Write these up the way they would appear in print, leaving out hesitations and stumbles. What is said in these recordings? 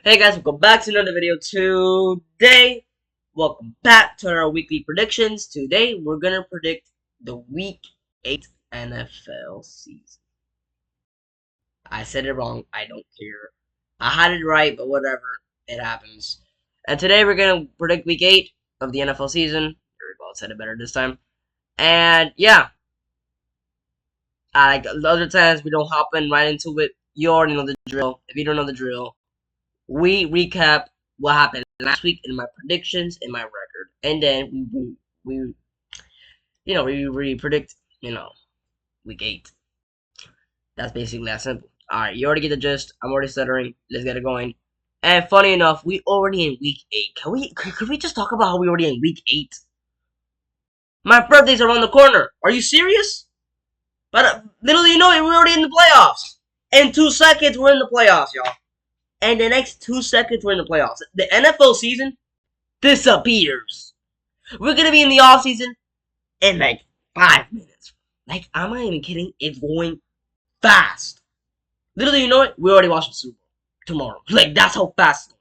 Hey guys, welcome back to another video. Welcome back to our weekly predictions. Today, we're gonna predict the Week 8 NFL season. I said it wrong. I don't care. I had it right, but whatever. It happens. And today, we're gonna predict Week 8 of the NFL season. There we go. I said it better this time. And yeah, like the other times, we don't hop in right into it. You already know the drill. If you don't know the drill, we recap what happened last week in my predictions and my record, and then we predict week 8. That's basically that simple. All right, you already get the gist. I'm already stuttering. Let's get it going. And funny enough, we already in week 8. Could we just talk about how we already in week 8? My birthday's around the corner. Are you serious? But little do you know it, we're already in the playoffs. In 2 seconds, we're in the playoffs, y'all. And the next 2 seconds, we're in the playoffs. The NFL season disappears. We're gonna be in the off season in like 5 minutes. Like, I'm not even kidding. It's going fast. Little do you know it, we already watched the Super Bowl tomorrow. Like, that's how fast it's going.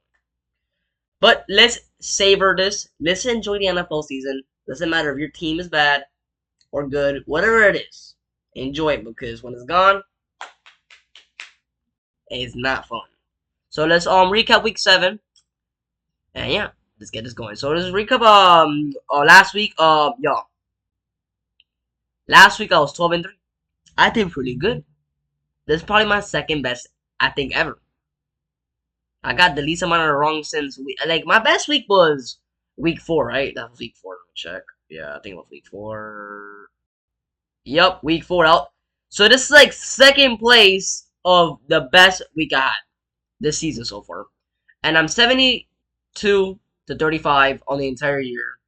But let's savor this. Let's enjoy the NFL season. Doesn't matter if your team is bad or good, whatever it is. Enjoy it, because when it's gone, it's not fun. So let's recap week 7. And yeah, let's get this going. So let's recap last week. Y'all. Last week I was 12-3. I did pretty good. This is probably my second best, I think, ever. I got the least amount of wrong since like my best week was week 4, right? That was week 4. Let me check. Yeah, I think it was week 4. Yep, week 4 out. So this is like second place of the best week I had this season so far. And I'm 72 to 35 on the entire year.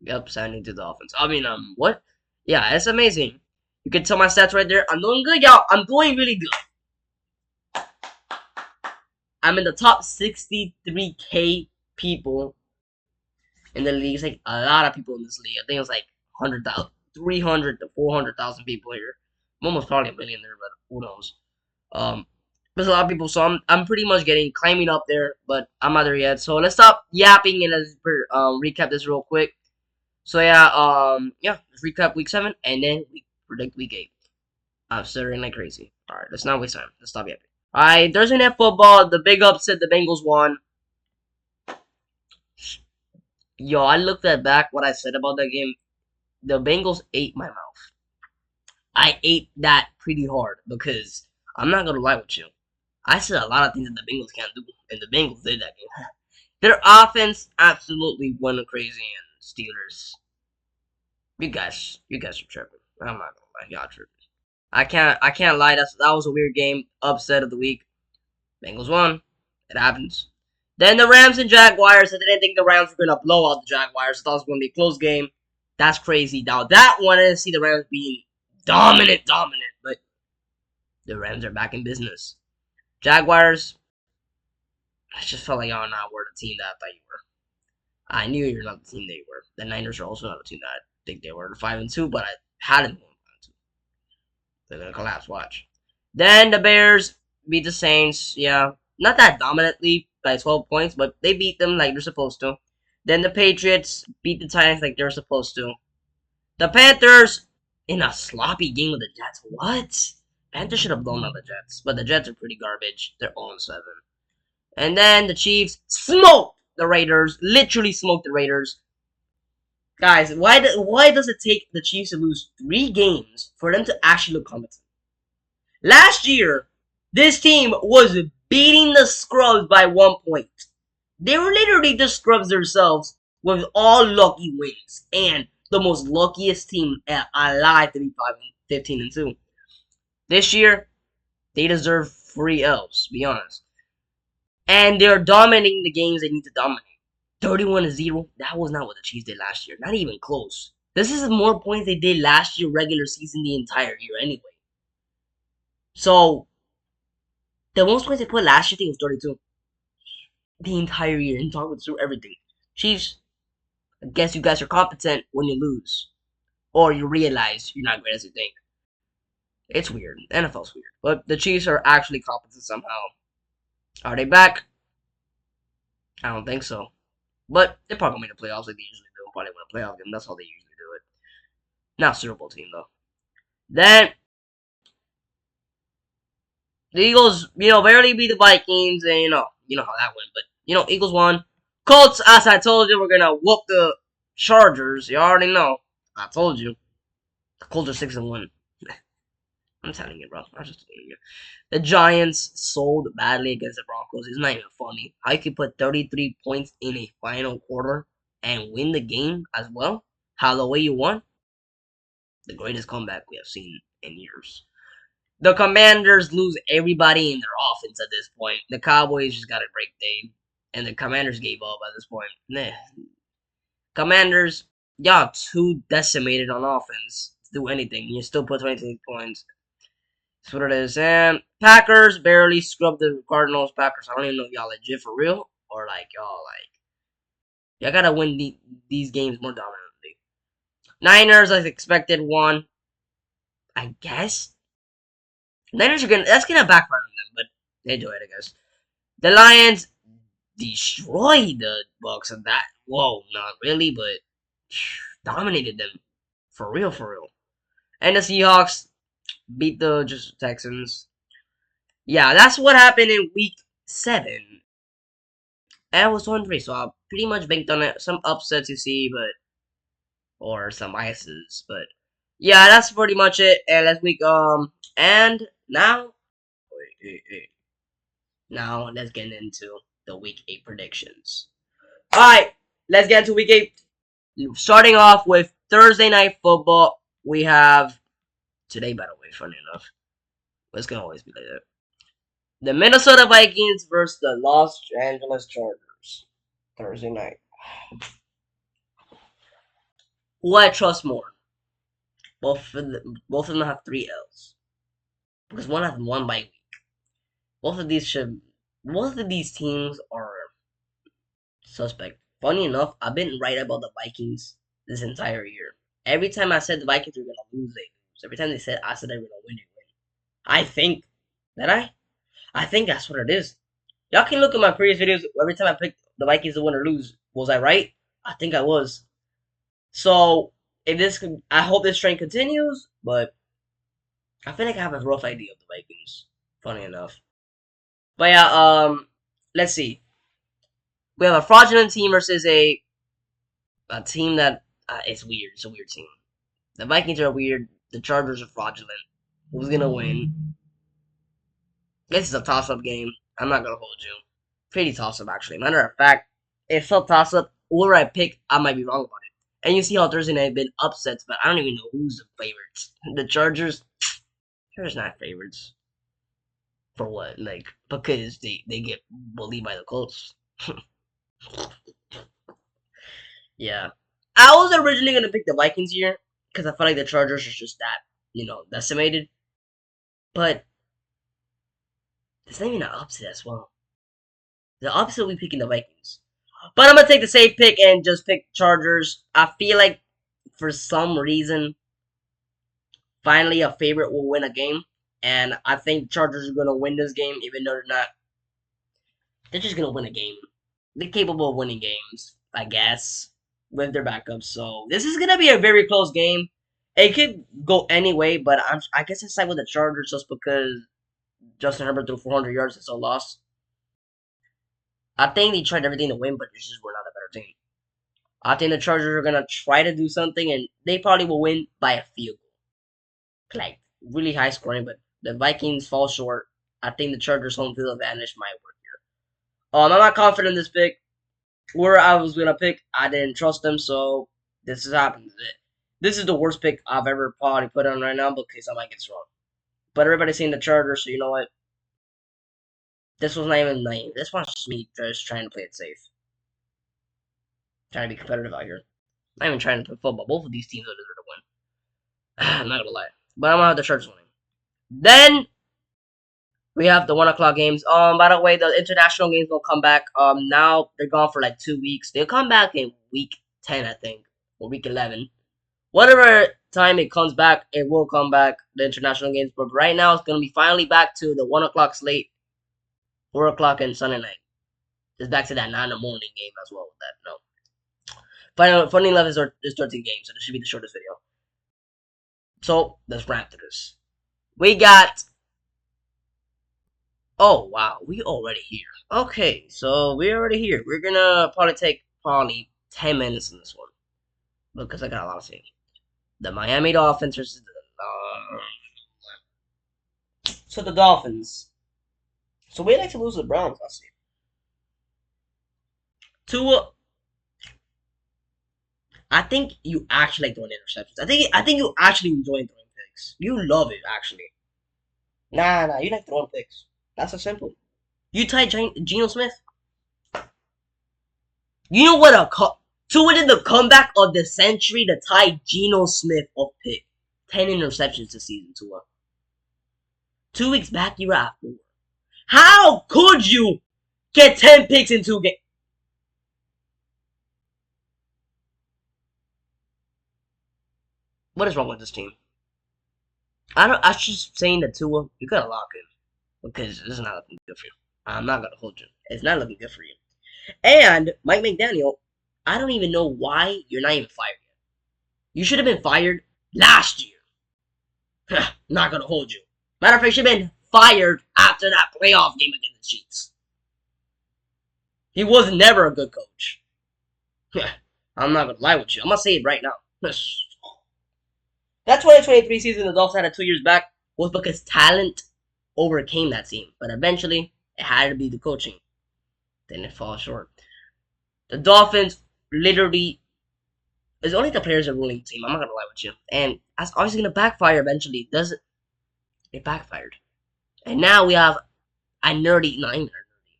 Yep, 72 to the offense. I mean, what? Yeah, it's amazing. You can tell my stats right there. I'm doing good, y'all. I'm doing really good. I'm in the top 63K people in the league. It's like a lot of people in this league. I think it's like 100,000, 300 to 400,000 people here. I'm almost probably a million there, but who knows? There's a lot of people, so I'm pretty much climbing up there, but I'm not there yet. So let's stop yapping and let's recap this real quick. So yeah, let's recap week 7 and then we predict week 8. I'm stuttering like crazy. All right, let's not waste time. Let's stop yapping. All right, Thursday Night Football, the big upset, the Bengals won. Yo, I looked at back what I said about that game. The Bengals ate my mouth. I ate that pretty hard because I'm not gonna lie with you. I said a lot of things that the Bengals can't do, and the Bengals did that game. Their offense absolutely went crazy, and Steelers. You guys are tripping. I'm not gonna lie, y'all tripping. I can't lie. That was a weird game. Upset of the week. Bengals won. It happens. Then the Rams and Jaguars. I didn't think the Rams were gonna blow out the Jaguars. I thought it was gonna be a close game. That's crazy. Now that one, I didn't see the Rams being dominant, but the Rams are back in business. Jaguars. I just felt like y'all not were the team that I thought you were. I knew you're not the team they were. The Niners are also not the team that I think they were. 5-2, but I hadn't won 5-2. They're gonna collapse. Watch. Then the Bears beat the Saints. Yeah, not that dominantly by 12 points, but they beat them like they're supposed to. Then the Patriots beat the Titans like they're supposed to. The Panthers in a sloppy game with the Jets. What? Panthers should have blown out the Jets, but the Jets are pretty garbage. They're 0-7. And then the Chiefs smoked the Raiders. Literally smoked the Raiders. Guys, why does it take the Chiefs to lose 3 games for them to actually look competent? Last year, this team was beating the Scrubs by 1 point. They were literally just Scrubs themselves with all lucky wins. And the most luckiest team alive to be 15-2. This year, they deserve 3 L's, to be honest. And they're dominating the games they need to dominate. 31-0. That was not what the Chiefs did last year. Not even close. This is more points they did last year regular season the entire year anyway. So, the most points they put last year, I think, was 32. The entire year, and talking through everything. Chiefs, I guess you guys are competent when you lose. Or you realize you're not great as you think. It's weird. The NFL's weird. But the Chiefs are actually competent somehow. Are they back? I don't think so. But they're probably gonna make the playoffs like they usually do. Probably win a playoff game. That's how they usually do it. Not Super Bowl team though. Then the Eagles, barely beat the Vikings, and you know how that went. But Eagles won. Colts, as I told you, we're gonna whoop the Chargers. You already know. I told you. The Colts are 6-1. I'm telling you, bro. I'm just telling you. The Giants sold badly against the Broncos. It's not even funny. How you could put 33 points in a final quarter and win the game as well? How the way you won? The greatest comeback we have seen in years. The Commanders lose everybody in their offense at this point. The Cowboys just got a break day, and the Commanders gave up at this point. Nah. Commanders, y'all too decimated on offense to do anything. You still put 26 points. That's what it is. And Packers barely scrubbed the Cardinals. Packers, I don't even know if y'all legit for real or like y'all gotta win these games more dominantly. Niners, as expected, won. I guess Niners are that's gonna backfire on them, but they do it, I guess. The Lions destroyed the Bucks, and that not really, but dominated them for real, for real. And the Seahawks beat the just Texans. Yeah, that's what happened in week 7. And it was 1-3, so I pretty much banked on it. Some upsets you see, but or some ices, but yeah, that's pretty much it. And let's week and now now let's get into the week 8 predictions. Alright, let's get into week 8. Starting off with Thursday night football. We have today, by the way, funny enough. It's gonna always be like that. The Minnesota Vikings versus the Los Angeles Chargers. Thursday night. Who I trust more? Both of them have 3 L's. Because one has one bye week. Both of these should both of these teams are suspect. Funny enough, I've been right about the Vikings this entire year. Every time I said the Vikings were gonna lose, they lose. Every time I said they were gonna win, they win. I think that I think that's what it is. Y'all can look at my previous videos. Every time I picked the Vikings to win or lose, was I right? I think I was. So if this, I hope this trend continues. But I feel like I have a rough idea of the Vikings. Funny enough. But yeah, let's see. We have a fraudulent team versus a team that is weird. It's a weird team. The Vikings are weird. The Chargers are fraudulent. Who's gonna win? This is a toss-up game. I'm not gonna hold you. Pretty toss-up, actually. Matter of fact, it's a toss-up. Whoever I pick, I might be wrong about it. And you see how Thursday night have been upsets, but I don't even know who's the favorites. The Chargers, they're not favorites. For what? Like, because they get bullied by the Colts. Yeah. I was originally gonna pick the Vikings here, because I felt like the Chargers are just that, decimated. But there's not even an upset as well. The upset we picking the Vikings. But I'm gonna take the safe pick and just pick Chargers. I feel like for some reason, finally a favorite will win a game, and I think Chargers are gonna win this game, even though they're not. They're just gonna win a game. They're capable of winning games, I guess, with their backups. So this is gonna be a very close game. It could go any way, but I guess I side with the Chargers just because Justin Herbert threw 400 yards and so lost. I think they tried everything to win, but they just were not a better team. I think the Chargers are gonna try to do something, and they probably will win by a field goal, like really high scoring. But the Vikings fall short. I think the Chargers' home field advantage might work here. I'm not confident in this pick. Where I was gonna pick, I didn't trust them, so this is happening. This is the worst pick I've ever probably put on right now because I might get this wrong. But everybody's saying the Chargers, so you know what? This was not even lame. This one's me just trying to play it safe. Trying to be competitive out here. Not even trying to play football. Both of these teams are deserve to win. I'm not gonna lie. But I'm gonna have the Chargers winning. Then we have the 1 o'clock games. By the way, the international games will come back. Now they're gone for like 2 weeks. They'll come back in week 10, I think. Or week 11. Whatever time it comes back, it will come back, the international games. But right now, it's going to be finally back to the 1 o'clock slate. 4 o'clock and Sunday night. It's back to that 9 in the morning game as well with that. No. Final 11 is 13 games, so this should be the shortest video. So let's wrap through this. We got. Oh wow, we already here. Okay, so we're already here. We're gonna probably take 10 minutes in this one because I got a lot of things. The Miami Dolphins versus the Dolphins. So we like to lose to the Browns. I see. Tua, I think you actually like throwing interceptions. I think you actually enjoy throwing picks. You love it actually. Nah, you like throwing picks. That's so simple. You tied Geno Smith. You know what Tua did the comeback of the century to tie Geno Smith of pick. 10 interceptions this season, Tua. 2 weeks back, you were at 4. How could you get 10 picks in 2 games? What is wrong with this team? I was just saying that Tua, you gotta lock in because this is not looking good for you. I'm not gonna hold you. It's not looking good for you. And Mike McDaniel, I don't even know why you're not even fired yet. You should have been fired last year. Not gonna hold you. Matter of fact, you should have been fired after that playoff game against the Chiefs. He was never a good coach. I'm not gonna lie with you. I'm gonna say it right now. That 2023 season the Dolphins had 2 years back was because talent overcame that team. But eventually, it had to be the coaching. Then it falls short. The Dolphins literally it's only the players are ruling the team. I'm not gonna lie with you. And that's obviously gonna backfire eventually. Does it? It backfired. And now we have a nerdy nine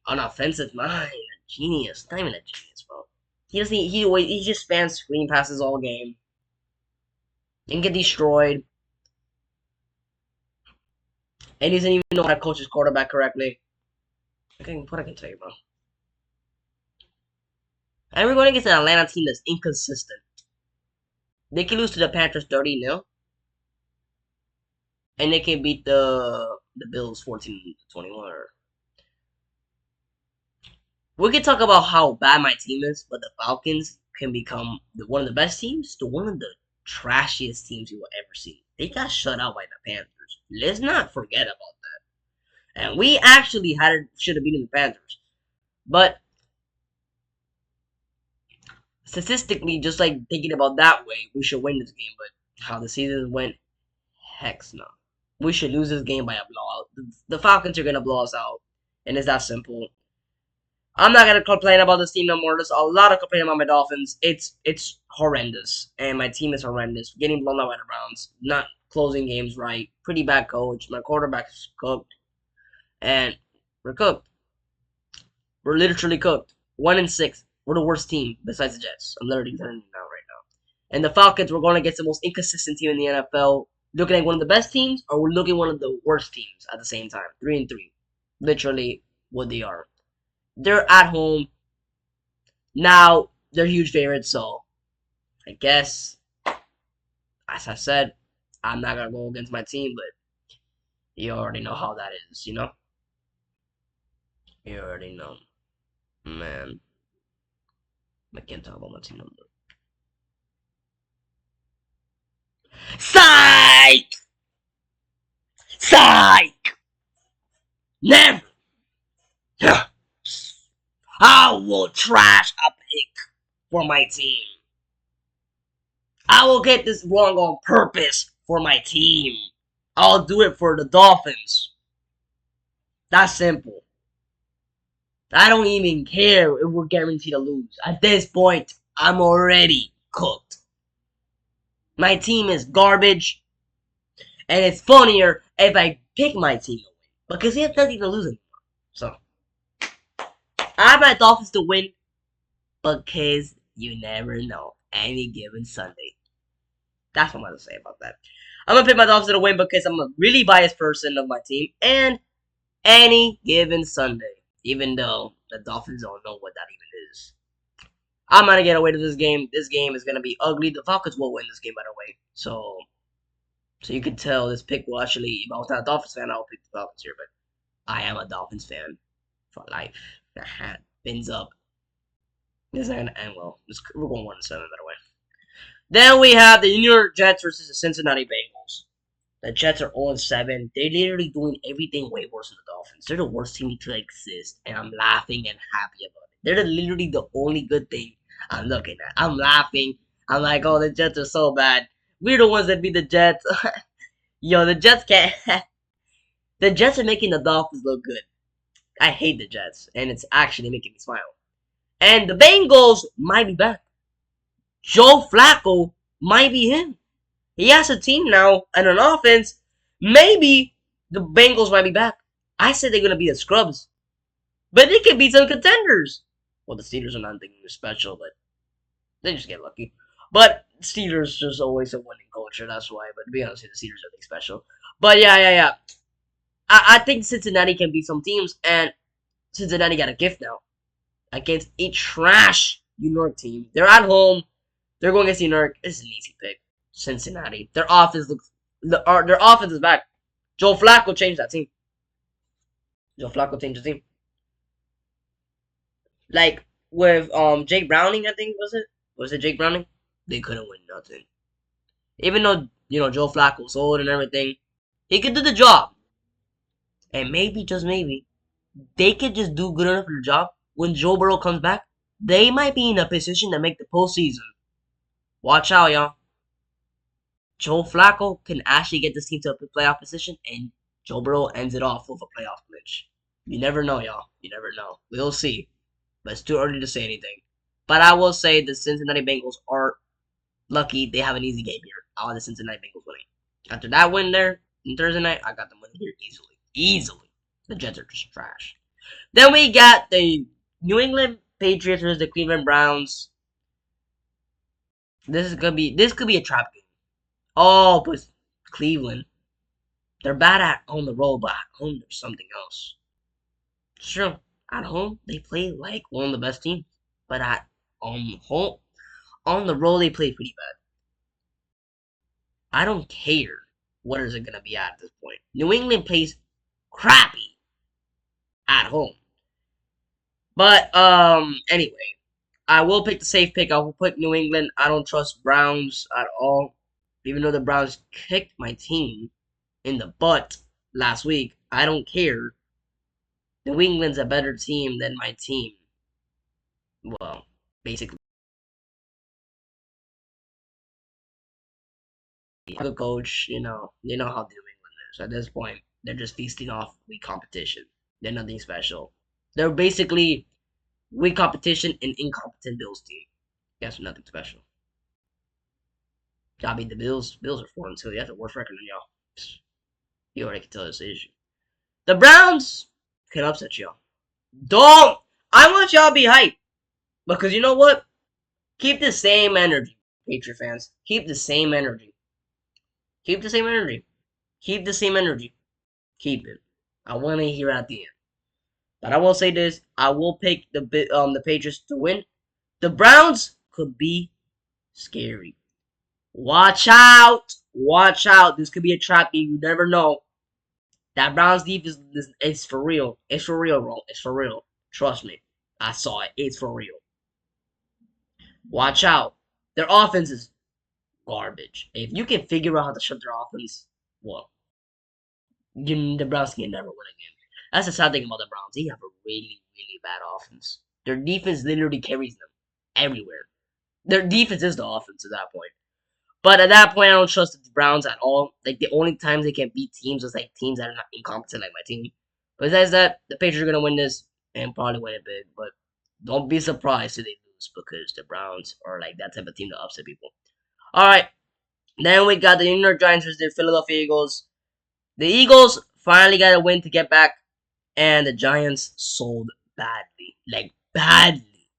an offensive mind. A genius. Not even a genius, bro. He doesn't he just spans screen passes all game. And get destroyed. And he doesn't even know how to coach his quarterback correctly. What I can tell you, bro. And we're going against an Atlanta team that's inconsistent. They can lose to the Panthers 30-0. And they can beat the Bills 14-21. We can talk about how bad my team is, but the Falcons can become one of the best teams to one of the trashiest teams you will ever see. They got shut out by the Panthers. Let's not forget about that. And we actually should have beaten the Panthers. But statistically, just like thinking about that way, we should win this game. But how the season went, heck no. We should lose this game by a blowout. The Falcons are going to blow us out. And it's that simple. I'm not gonna complain about this team no more. There's a lot of complaining about my Dolphins. It's horrendous, and my team is horrendous. Getting blown out by the Browns, not closing games right. Pretty bad coach. My quarterback's cooked, and we're cooked. We're literally cooked. 1-6. We're the worst team besides the Jets. I'm literally telling you now right now. And the Falcons, we're going against the most inconsistent team in the NFL. Looking at one of the best teams, or we're looking at one of the worst teams at the same time. 3-3, literally what they are. They're at home. Now, they're huge favorites, so I guess, as I said, I'm not going to go against my team, but you already know how that is, you know? You already know. Man. I can't talk about my team number. Psych! Psych! Never! I will trash a pick for my team. I will get this wrong on purpose for my team. I'll do it for the Dolphins. That's simple. I don't even care if we're guaranteed to lose. At this point, I'm already cooked. My team is garbage. And it's funnier if I pick my team to win. Because they have nothing to lose anymore. So, I have my Dolphins to win. Because you never know. Any given Sunday. That's what I'm going to say about that. I'm going to pick my Dolphins to win because I'm a really biased person of my team. And any given Sunday. Even though the Dolphins don't know what that even is. I'm going to get away to this game. This game is going to be ugly. The Falcons will win this game, by the way. So you can tell this pick will actually, if I was not a Dolphins fan, I would pick the Falcons here. But I am a Dolphins fan. for life. Fins up. This is not gonna end well. We're going 1-7 by the way. Then we have the New York Jets versus the Cincinnati Bengals. The Jets are 0-7. They're literally doing everything way worse than the Dolphins. They're the worst team to exist, and I'm laughing and happy about it. They're literally the only good thing I'm looking at. I'm laughing. I'm like, oh, the Jets are so bad. We're the ones that beat the Jets. Yo, the Jets can't. The Jets are making the Dolphins look good. I hate the Jets, and it's actually making me smile. And the Bengals might be back. Joe Flacco might be him. He has a team now and an offense. Maybe the Bengals might be back. I said they're gonna be the scrubs, but they could beat some contenders. Well, the Steelers are not thinking they're special, but they just get lucky. But Steelers just always a winning culture. That's why. But to be honest, the Steelers are nothing special. But yeah. I think Cincinnati can beat some teams, and Cincinnati got a gift now against a trash New York team. They're at home. They're going against New York. This is an easy pick. Cincinnati. Their offense looks. Their offense is back. Joe Flacco changed that team. Joe Flacco changed the team. Like with Jake Browning, I think was it? Was it Jake Browning? They couldn't win nothing. Even though Joe Flacco's old and everything, he could do the job. And maybe, just maybe, they could just do good enough for the job. When Joe Burrow comes back, they might be in a position to make the postseason. Watch out, y'all. Joe Flacco can actually get this team to a playoff position, and Joe Burrow ends it off with a playoff clinch. You never know, y'all. You never know. We'll see. But it's too early to say anything. But I will say the Cincinnati Bengals are lucky they have an easy game here. I want the Cincinnati Bengals winning. After that win there on Thursday night, I got them winning here easily. Easily. The Jets are just trash. Then we got the New England Patriots versus the Cleveland Browns. This could be a trap game. Oh, but Cleveland. They're bad on the road, but at home there's something else. Sure, at home they play like one of the best teams, but at home on the road they play pretty bad. I don't care what is it gonna be at this point. New England plays crappy at home, but anyway, I will pick the safe pick. I will pick New England. I don't trust Browns at all, even though the Browns kicked my team in the butt last week. I don't care. New England's a better team than my team. Well, basically, the coach, you know how New England is. At this point, they're just feasting off weak competition. They're nothing special. They're basically weak competition and incompetent Bills team. Yes, nothing special. I mean, the Bills are 4-2. They have the worst record than y'all. You already can tell this issue. The Browns can upset y'all. Don't. I want y'all to be hyped. Because you know what? Keep the same energy, Patriot fans. Keep the same energy. Keep the same energy. Keep the same energy. Keep it. I want to hear it at the end. But I will say this: I will pick the Patriots to win. The Browns could be scary. Watch out! Watch out! This could be a trap game. You never know. That Browns defense is for real. It's for real, bro. It's for real. Trust me. I saw it. It's for real. Watch out. Their offense is garbage. If you can figure out how to shut their offense, well, the Browns can never win again. That's the sad thing about the Browns. They have a really, really bad offense. Their defense literally carries them everywhere. Their defense is the offense at that point. But at that point, I don't trust the Browns at all. Like, the only times they can beat teams is, like, teams that are not incompetent like my team. Besides that, the Patriots are going to win this and probably win it big. But don't be surprised if they lose because the Browns are, like, that type of team to upset people. All right. Then we got the New York Giants versus the Philadelphia Eagles. The Eagles finally got a win to get back. And the Giants sold badly. Like, badly.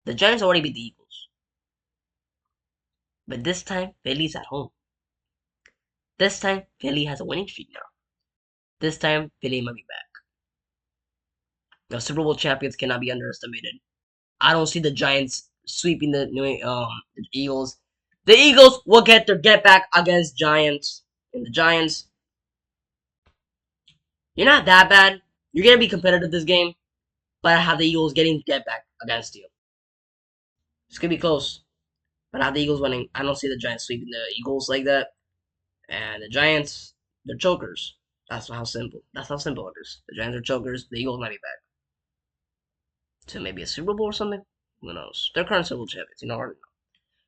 The Giants already beat the Eagles. But this time, Philly's at home. This time, Philly has a winning streak now. This time, Philly might be back. The Super Bowl champions cannot be underestimated. I don't see the Giants sweeping the Eagles. The Eagles will get their get back against Giants. And the Giants, you're not that bad, You're gonna be competitive this game, but I have the Eagles getting get back against you. It's gonna be close, but I have the Eagles winning. I don't see the Giants sweeping the Eagles like that. And the Giants, they're chokers. That's how simple. That's how simple it is. The Giants are chokers. The Eagles might be back to maybe a Super Bowl or something. Who knows? They're current Super Bowl champions. You know.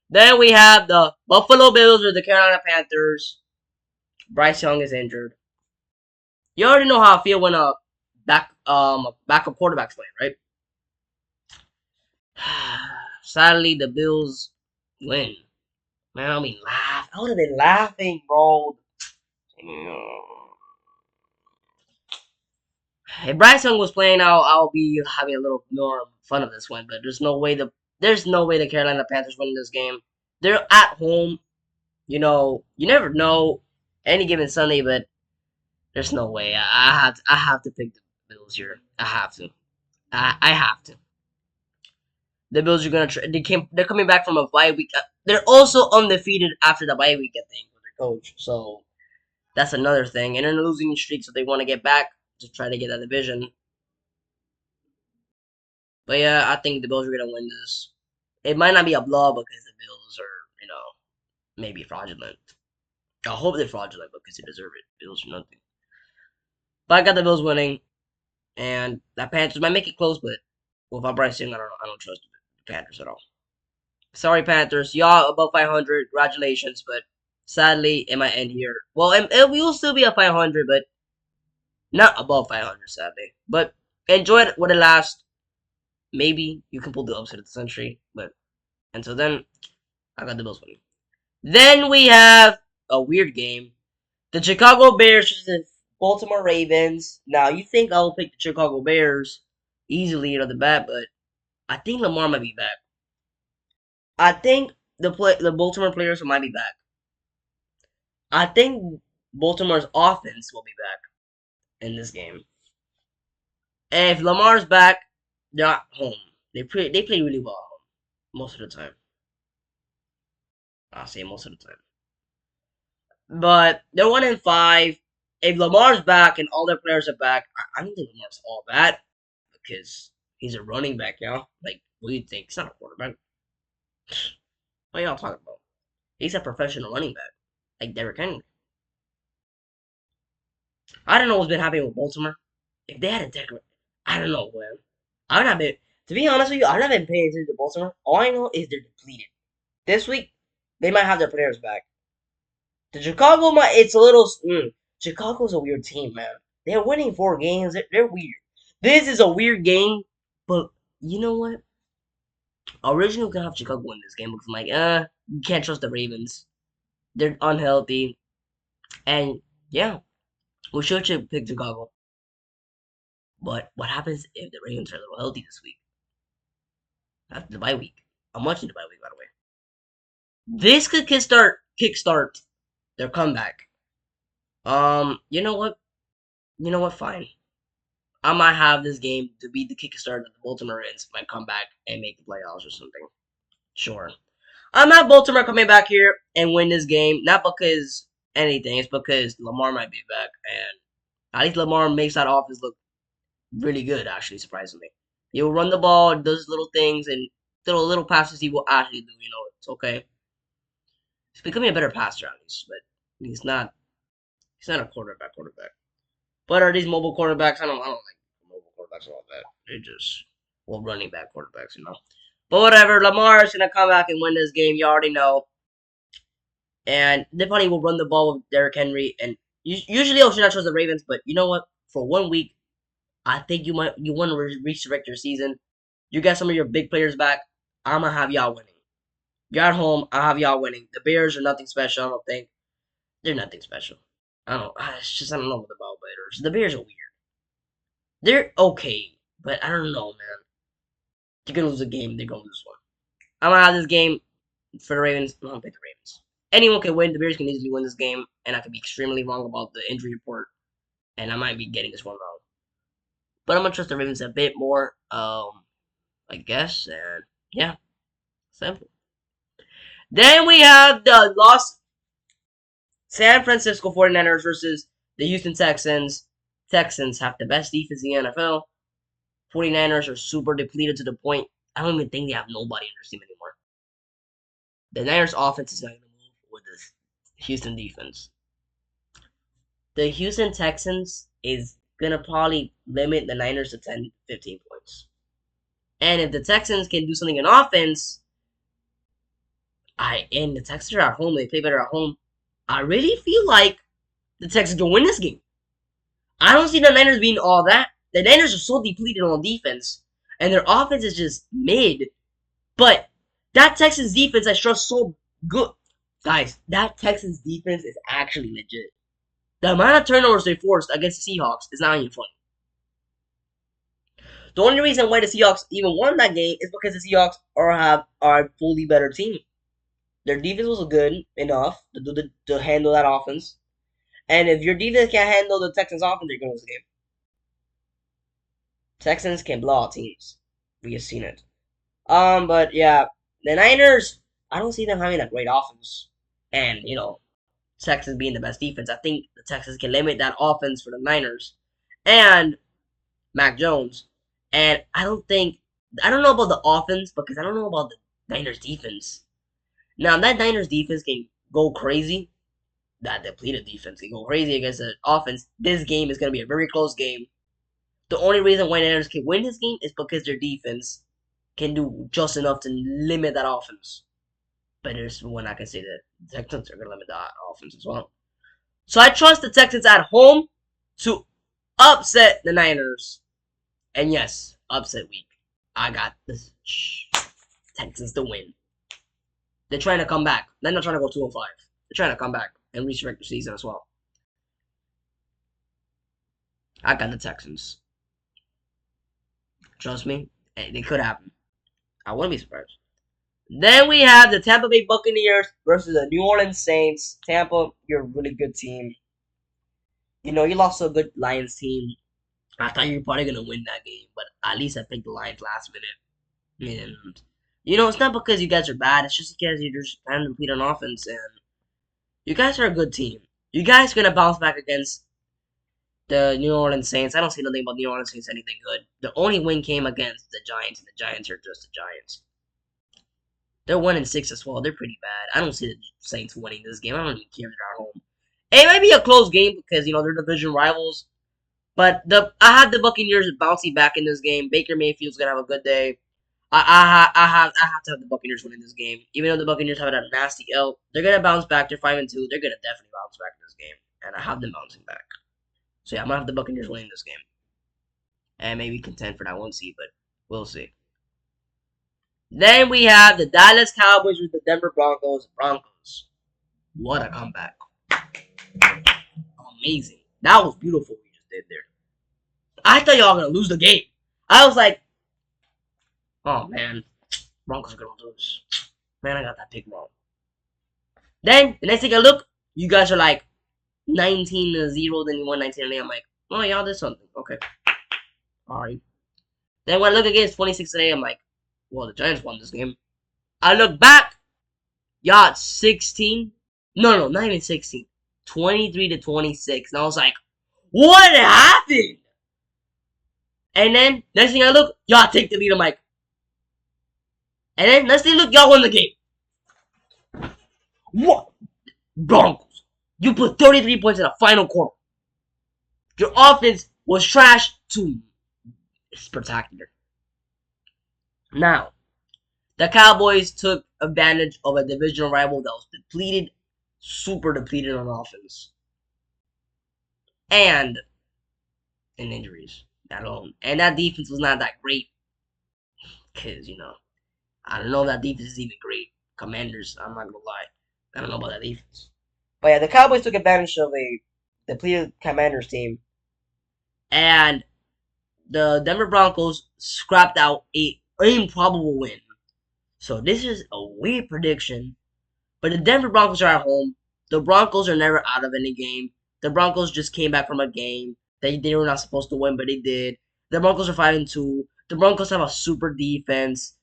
Then we have the Buffalo Bills or the Carolina Panthers. Bryce Young is injured. You already know how I feel when a backup quarterback's playing, right? Sadly, the Bills win. Man, I would have been laughing, bro. If Bryce Young was playing, I'll be having a little more fun of this one. But there's no way the Carolina Panthers win this game. They're at home. You know, you never know any given Sunday, but there's no way. I have to pick the Bills here. I have to. I have to. The Bills are gonna. They're coming back from a bye week. They're also undefeated after the bye week, I think, with their coach. So that's another thing. And they're losing streak, so they want to get back to try to get that division. But yeah, I think the Bills are gonna win this. It might not be a blow because the Bills are, maybe fraudulent. I hope they're fraudulent because they deserve it. Bills are nothing. But I got the Bills winning, and that Panthers might make it close, but without Bryce Young, I don't trust the Panthers at all. Sorry, Panthers. Y'all above 500. Congratulations, but sadly, it might end here. Well, it will still be a 500, but not above 500, sadly. But enjoy it with it last. Maybe you can pull the upset of the century, but until then, I got the Bills winning. Then we have a weird game. The Chicago Bears versus the Baltimore Ravens. Now, you think I'll pick the Chicago Bears easily out of the bat, but I think Lamar might be back. I think the Baltimore players might be back. I think Baltimore's offense will be back in this game. And if Lamar's back, they're at home. They play really well at home most of the time. I'll say most of the time. But they're 1-5. If Lamar's back and all their players are back, I don't think Lamar's all bad because he's a running back now. Like, what do you think? He's not a quarterback. What y'all talking about? He's a professional running back, like Derrick Henry. I don't know what's been happening with Baltimore. If they had a Derrick, I don't know, man. I've not been, to be honest with you, I've not been paying attention to Baltimore. All I know is they're depleted. This week, they might have their players back. The Chicago might, it's a little, Chicago's a weird team, man. They're winning 4 games. They're weird. This is a weird game, but you know what? Originally, we could have Chicago win this game because I'm like, you can't trust the Ravens. They're unhealthy. And, yeah, we should pick Chicago. But what happens if the Ravens are a little healthy this week? After the bye week. I'm watching the bye week, by the way. This could kickstart their comeback. You know what? You know what? Fine. I might have this game to be the kickstart that the Baltimore Ravens might come back and make the playoffs or something. Sure. I'm not Baltimore coming back here and win this game. Not because anything. It's because Lamar might be back. And at least Lamar makes that offense look really good, actually, surprisingly. He will run the ball, does little things, and little passes he will actually do. It's okay. He's becoming a better passer, at least. But he's not a quarterback. But are these mobile quarterbacks? I don't like mobile quarterbacks and all that. They're just running back quarterbacks. But whatever, Lamar is gonna come back and win this game. You already know. And they probably will run the ball with Derrick Henry. And usually I should not trust the Ravens, but you know what? For 1 week, I think you want to resurrect your season. You got some of your big players back. I'm gonna have y'all winning. You're at home. I have y'all winning. The Bears are nothing special. I don't think they're nothing special. I don't. It's just I don't know about Bears. The Bears are weird. They're okay, but I don't know, man. You're gonna lose a game. They're gonna lose one. I'm gonna have this game for the Ravens. I'm gonna pick the Ravens. Anyone can win. The Bears can easily win this game, and I could be extremely wrong about the injury report, and I might be getting this one wrong. But I'm gonna trust the Ravens a bit more. I guess, and yeah, simple. Then we have the San Francisco 49ers versus the Houston Texans. Texans have the best defense in the NFL. 49ers are super depleted to the point I don't even think they have nobody in their team anymore. The Niners offense is not going to move with this Houston defense. The Houston Texans is going to probably limit the Niners to 10, 15 points. And if the Texans can do something in offense, and the Texans are at home, they play better at home. I really feel like the Texans can win this game. I don't see the Niners being all that. The Niners are so depleted on defense, and their offense is just mid. But that Texans defense I trust so good. Guys, that Texans defense is actually legit. The amount of turnovers they forced against the Seahawks is not even funny. The only reason why the Seahawks even won that game is because the Seahawks are a fully better team. Their defense was good enough to handle that offense. And if your defense can't handle the Texans offense, you're going to lose the game. Texans can blow out teams. We have seen it. But yeah, the Niners, I don't see them having a great offense. And, Texans being the best defense. I think the Texans can limit that offense for the Niners. And Mac Jones. And I don't know about the offense because I don't know about the Niners defense. Now, that Niners defense can go crazy. That depleted defense can go crazy against the offense. This game is going to be a very close game. The only reason why the Niners can win this game is because their defense can do just enough to limit that offense. But there's one I can say that the Texans are going to limit that offense as well. So I trust the Texans at home to upset the Niners. And yes, upset week. I got this Texans to win. They're trying to come back. They're not trying to go 2-5. They're trying to come back and reach the regular season as well. I got the Texans. Trust me, it could happen. I wouldn't be surprised. Then we have the Tampa Bay Buccaneers versus the New Orleans Saints. Tampa, you're a really good team. You lost to a good Lions team. I thought you were probably going to win that game, but at least I picked the Lions last minute. And, it's not because you guys are bad. It's just because you're just trying to complete on offense. And you guys are a good team. You guys are going to bounce back against the New Orleans Saints. I don't see nothing about the New Orleans Saints anything good. The only win came against the Giants, and the Giants are just the Giants. They're 1-6 as well. They're pretty bad. I don't see the Saints winning this game. I don't even care if they're at home. It might be a close game because they're division rivals. But I have the Buccaneers bouncing back in this game. Baker Mayfield's gonna have a good day. I have to have the Buccaneers winning this game. Even though the Buccaneers have a nasty L, they're gonna bounce back. They're 5-2. They're gonna definitely bounce back in this game, and I have them bouncing back. So yeah, I'm gonna have the Buccaneers winning this game, and maybe contend for that 1 seed, but we'll see. Then we have the Dallas Cowboys with the Denver Broncos. Broncos, what a comeback! Amazing. That was beautiful what we just did there. I thought y'all were gonna lose the game. I was like, oh man, Broncos are gonna lose. Man, I got that pick wrong. Then the next thing I look, you guys are like 19-0, then you won 19-8. I'm like, oh y'all did something. Okay. Alright. Then when I look against 26-8, I'm like, well, the Giants won this game. I look back, y'all at 16. No, not even 16. 23-26. And I was like, what happened? And then, next thing I look, y'all take the lead. I'm like, and then, next thing I look, y'all won the game. What? Broncos. You put 33 points in the final quarter. Your offense was trash to spectacular. Now, the Cowboys took advantage of a divisional rival that was depleted, super depleted on offense. And in injuries. That alone. And that defense was not that great. Because, I don't know if that defense is even great. Commanders, I'm not going to lie. I don't know about that defense. But yeah, the Cowboys took advantage of a depleted Commanders team. And the Denver Broncos scrapped out an improbable win. So this is a weird prediction. But the Denver Broncos are at home. The Broncos are never out of any game. The Broncos just came back from a game they were not supposed to win, but they did. The Broncos are 5-2. The Broncos have a super defense.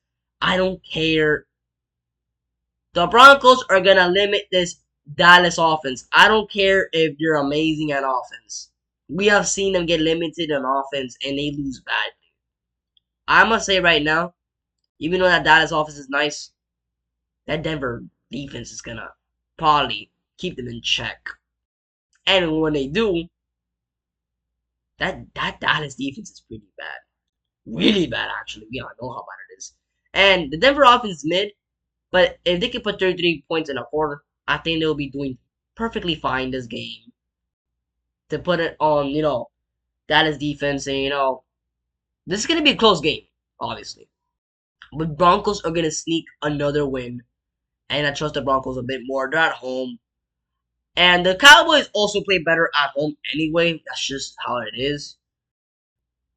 I don't care. The Broncos are going to limit this Dallas offense. I don't care if you're amazing at offense. We have seen them get limited on offense and they lose badly. I must say right now, even though that Dallas offense is nice, that Denver defense is gonna probably keep them in check. And when they do, that Dallas defense is pretty bad. Really bad, actually. We all know how bad it is. And the Denver offense is mid, but if they can put 33 points in a quarter, I think they'll be doing perfectly fine this game. To put it on, Dallas defense, and this is gonna be a close game, obviously. But Broncos are gonna sneak another win, and I trust the Broncos a bit more. They're at home, and the Cowboys also play better at home anyway. That's just how it is.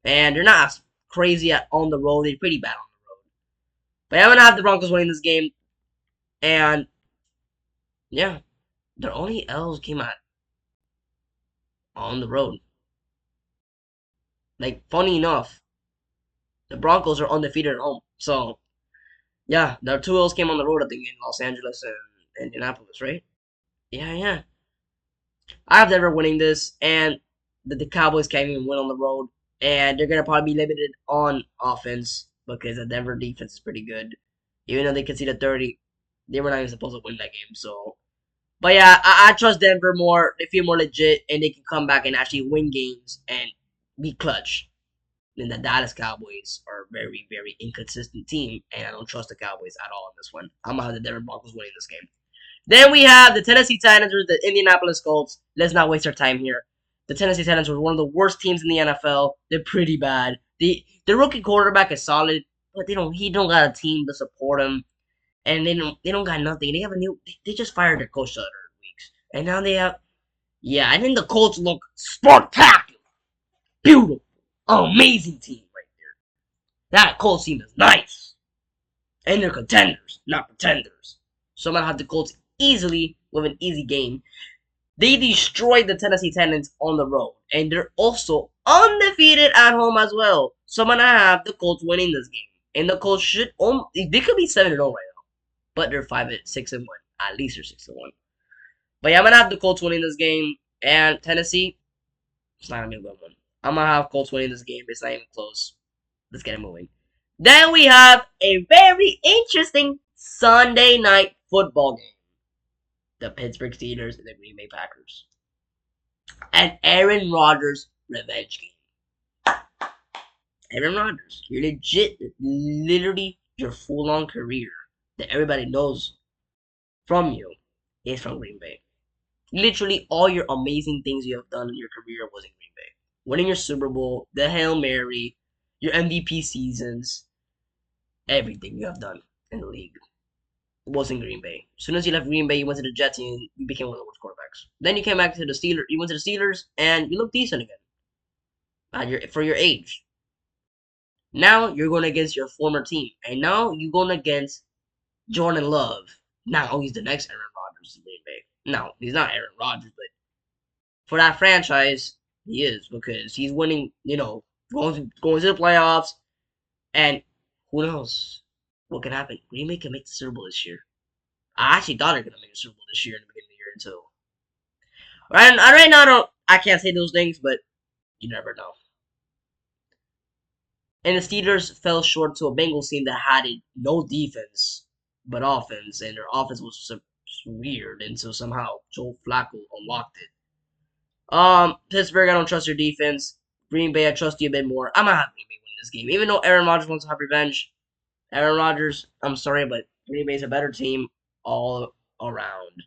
And they're not as crazy on the road. They're pretty bad on the road. But I'm gonna have the Broncos winning this game, and yeah, their only L's came out on the road. Like, funny enough, the Broncos are undefeated at home. So yeah, their two L's came on the road. I think in Los Angeles and Indianapolis, right? Yeah, yeah. I have Denver winning this, and the Cowboys can't even win on the road, and they're gonna probably be limited on offense because the Denver defense is pretty good. Even though they conceded 30, they were not even supposed to win that game. So, but yeah, I trust Denver more. They feel more legit, and they can come back and actually win games and be clutch. And the Dallas Cowboys are a very, very inconsistent team, and I don't trust the Cowboys at all in this one. I'm gonna have the Denver Broncos winning this game. Then we have the Tennessee Titans versus the Indianapolis Colts. Let's not waste our time here. The Tennessee Titans were one of the worst teams in the NFL. They're pretty bad. The rookie quarterback is solid, but he don't got a team to support him, and they don't got nothing. They have a new they just fired their coach the other weeks, and now they have and then the Colts look spectacular, beautiful, amazing team right there. That Colts team is nice, and they're contenders, not pretenders. So I'm gonna have the Colts easily with an easy game. They destroyed the Tennessee Titans on the road, and they're also undefeated at home as well. So I'm gonna have the Colts winning this game, and the Colts they could be 7-0 right now, but they're 5-6-1. At least they're 6-1. But yeah, I'm gonna have the Colts winning this game, and Tennessee, it's not gonna be a good one. I'm gonna have Colts winning this game. It's not even close. Let's get it moving. Then we have a very interesting Sunday night football game. The Pittsburgh Steelers and the Green Bay Packers. An Aaron Rodgers revenge game. Aaron Rodgers, you're literally your full-on career that everybody knows from you is from Green Bay. Literally all your amazing things you have done in your career was in Green Bay. Winning your Super Bowl, the Hail Mary, your MVP seasons, everything you have done in the league was in Green Bay. As soon as you left Green Bay, you went to the Jets and you became one of the worst quarterbacks. Then you came back to the Steelers. You went to the Steelers and you look decent again for your age. Now you're going against your former team, and now you're going against Jordan Love. Now he's the next Aaron Rodgers in Green Bay. No, he's not Aaron Rodgers, but for that franchise, he is because he's winning. Going to the playoffs, and who knows what can happen? Green Bay can make the Super Bowl this year. I actually thought they were gonna make a Super Bowl this year in the beginning of the year until right now. I can't say those things, but you never know. And the Steelers fell short to a Bengals team that had no defense but offense, and their offense was weird, and so somehow Joe Flacco unlocked it. Pittsburgh, I don't trust your defense. Green Bay, I trust you a bit more. I'm gonna have Green Bay winning this game, even though Aaron Rodgers wants to have revenge. Aaron Rodgers, I'm sorry, but Green Bay's a better team all around.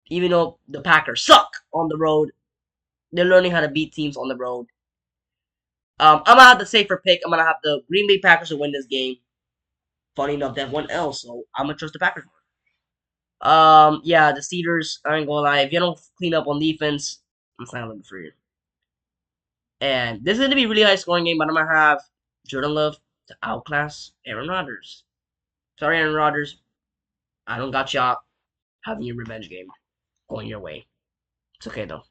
Even though the Packers suck on the road, they're learning how to beat teams on the road. I'm gonna have the safer pick. I'm gonna have the Green Bay Packers to win this game. Funny enough, they have one L, so I'm gonna trust the Packers more. Yeah, the Steelers. I ain't gonna lie. If you don't clean up on defense, I'm silent for you. And this is gonna be a really high scoring game, but I'm gonna have Jordan Love to outclass Aaron Rodgers. Sorry, Aaron Rodgers. I don't got y'all having your revenge game going your way. It's okay though.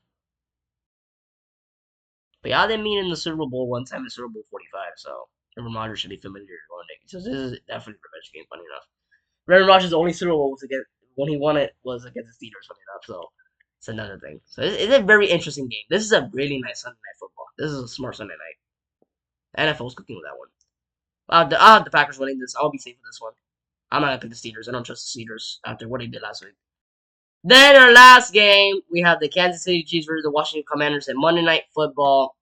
But y'all didn't meet in the Super Bowl one time in Super Bowl 45, so Aaron Rodgers should be familiar going there. So this is definitely a revenge game, funny enough. Aaron Rodgers' only Super Bowl was against when he won it was against the Steelers, funny enough. So It's another thing. So it's a very interesting game. This is a really nice Sunday night football. This is a smart Sunday night. NFL's cooking with that one. I'll have the Packers winning this. I'll be safe with this one. I'm not gonna pick the Steelers. I don't trust the Steelers after what they did last week. Then our last game, we have the Kansas City Chiefs versus the Washington Commanders at Monday Night Football.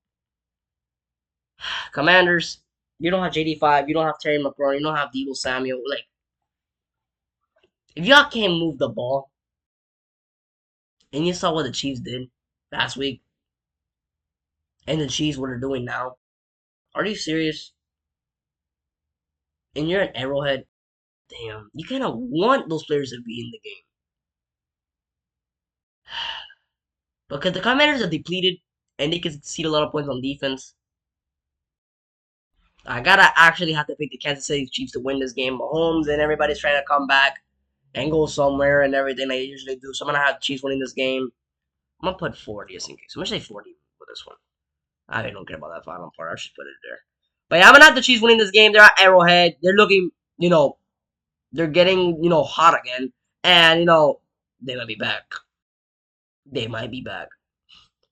Commanders, you don't have JD5, you don't have Terry McLaurin, you don't have Deebo Samuel. Like, if y'all can't move the ball, and you saw what the Chiefs did last week, and the Chiefs what they're doing now, are you serious? And you're an Arrowhead, damn, you kind of want those players to be in the game. Because the Commanders are depleted, and they can concede a lot of points on defense. I gotta actually have to pick the Kansas City Chiefs to win this game. Mahomes and everybody's trying to come back and go somewhere and everything they usually do. So I'm gonna have the Chiefs winning this game. I'm gonna put 40 just in case. I'm gonna say 40 for this one. I don't care about that final part. I should put it there. But yeah, I'm gonna have the Chiefs winning this game. They're at Arrowhead. They're looking, they're getting, hot again. And, they might be back. They might be back.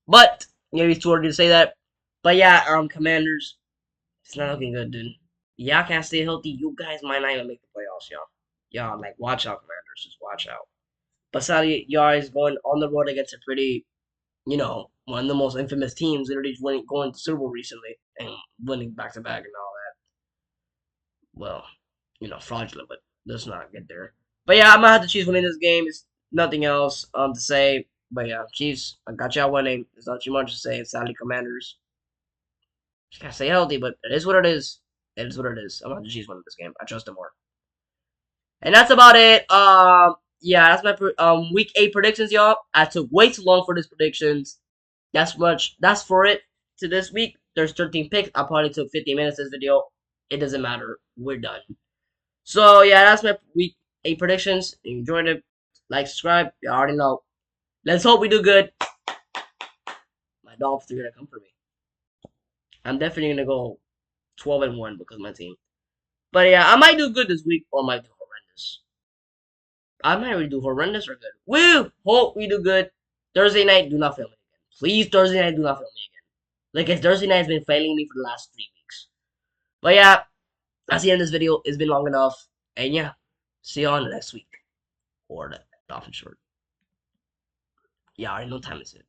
But maybe it's too early to say that. But yeah, Commanders. It's not looking good, dude. Y'all can't stay healthy. You guys might not even make the playoffs, y'all. Y'all, like, watch out, Commanders. Just watch out. But sadly, y'all is going on the road against a pretty, one of the most infamous teams. Literally going to Super Bowl recently and winning back to back and all that. Well, fraudulent, but let's not get there. But yeah, I'm gonna have the Chiefs winning this game. It's nothing else to say. But yeah, Chiefs, I got y'all winning. There's not too much to say. Sadly, Commanders. Just gotta stay healthy, but it is what it is. It is what it is. I'm gonna have the Chiefs winning this game. I trust them more. And that's about it. Yeah, that's my week 8 predictions, y'all. I took way too long for these predictions. That's for it to this week. There's 13 picks. I probably took 50 minutes this video. It doesn't matter. We're done. So yeah, that's my week 8 predictions. If you enjoyed it, like, subscribe. You already know. Let's hope we do good. My Dolphins are gonna come for me. I'm definitely gonna go 12-1 because of my team. But yeah, I might do good this week or I might do horrendous. I might really do horrendous or good. Woo! Hope we do good. Thursday night, do not fail me again. Please, Thursday night, do not fail me again. Like, Thursday night has been failing me for the last 3 weeks. But yeah, that's the end of this video. It's been long enough. And yeah, see you on the next week. Or the Dolphin short. Yeah, I already know what time is it.